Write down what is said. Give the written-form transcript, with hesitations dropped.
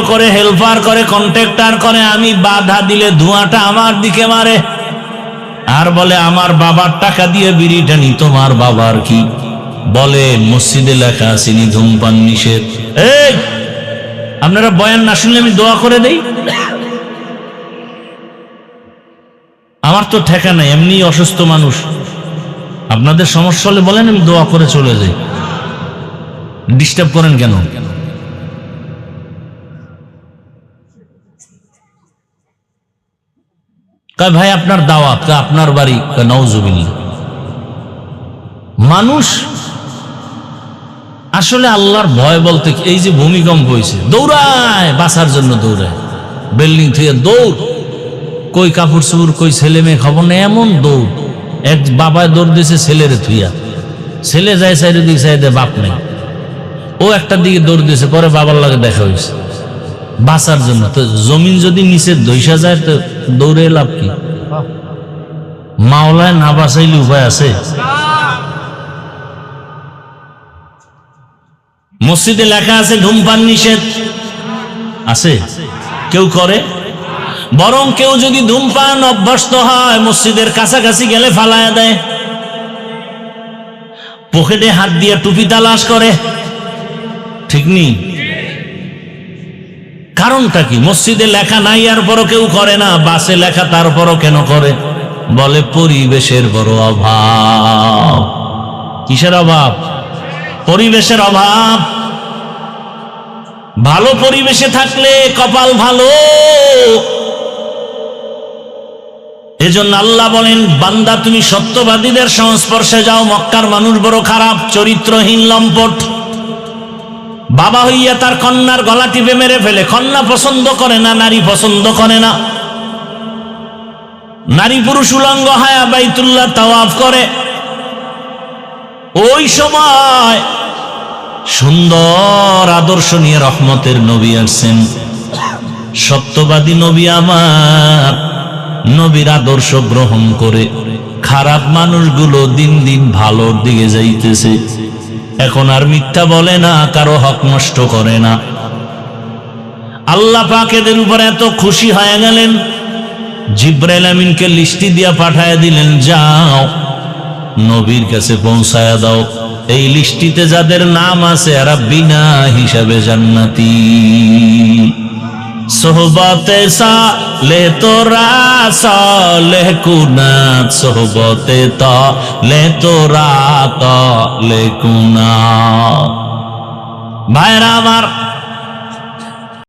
করে, হেল্পার করে, কন্ট্রাক্টর করে, আমি বাধা দিলে ধোঁয়াটা আমার দিকে মারে আর বলে আমার বাবার টাকা দিয়ে বিড়ি টানি। তোমার বাবার কি? বলে মসজিদে লেখা আসেনি ধূমপান নিষেধ। এই আপনারা বয়ান না শুনলে আমি দোয়া করে দেই? আমার তো ঠেকা নাই, এমনি অসুস্থ মানুষ। আপনাদের সমস্যা হলে বলেন, আমি দোয়া করে চলে যাই। ডিস্টার্ব করেন কেন? কয় ভাই আপনার দাওয়াত, আপনার বাড়ি, নাউজুবিল্লাহ। মানুষ আসলে আল্লাহর ভয় বলতে এই যে ভূমিকম্প হয়েছে, দৌড়ায়, বাঁচার জন্য দৌড়ায়, বিল্ডিং থেকে দৌড়, কই কাপড় চোপড়, কই ছেলে মেয়ে খবর নেই, এমন দৌড়। এক বাবায় দৌড় দিয়েছে ছেলেরে থুইয়া, ছেলে যায় সাইডের দিকে, সাইডে বাপ নেই, ও একটা দিকে দৌড় দিয়েছে, পরে বাবার লাগে দেখা হয়েছে বাঁচার জন্য। তো জমিন যদি নিচে ধইসা যায় তো দৌড়ে লাভ কি? মাওলায় না বাঁচাইলে উপায় আছে? মসজিদে লেখা আছে ধূমপান নিষেধ, আছে? কেউ করে? বরং কেউ যদি ধূমপান অভ্যস্ত হয়, মসজিদের কাছাকাছি গেলে ফালায়া দেয়, পকেটে হাত দিয়ে টুপি তালাশ করে, ঠিক নেই? কারণটা কি? মসজিদে লেখা নাই আর পরও কেউ করে না, বাসে লেখা তারপরও কেন করে? বলে পরিবেশের বড় অভাব। কিসের অভাব? পরিবেশের অভাব। ভালো পরিবেশে থাকলে কপাল ভালো। এজন্য আল্লাহ বলেন, বান্দা তুমি সত্যবাদীদের সংস্পর্শে যাও। মক্কার মানুষ বড় খারাপ, চরিত্রহীন, লম্পট। বাবা হইয়া তার কন্যার গলা টিপে মেরে ফেলে। কন্যা পছন্দ করে না, নারী পছন্দ করে না। নারী পুরুষ উলঙ্গ হায়া বাইতুল্লাহ তাওয়াফ করে। ওই সময় সুন্দর আদর্শ নিয়ে রহমতের নবী আসছেন, সত্যবাদী নবী আমার। নবীর আদর্শ গ্রহণ করে খারাপ মানুষগুলো দিন দিন ভালোর দিকে যাইতেছে। এখন আর মিথ্যা বলে না, কারো হক নষ্ট করে না। আল্লাহ পাক এদের উপর এত খুশি হয়ে গেলেন, জিবরাইল আমিনকে লিস্টি দিয়া পাঠায় দিলেন, যাও নবীর কাছে পৌঁছায়া দাও, এই লিস্টিতে যাদের নাম আছে এরা বিনা হিসাবে জান্নাতি। সোহবতে সালে তোরা সালেহ কুনাত, সোহবতে তালে তোরা তালে কুনাত। ভাইরা আমার,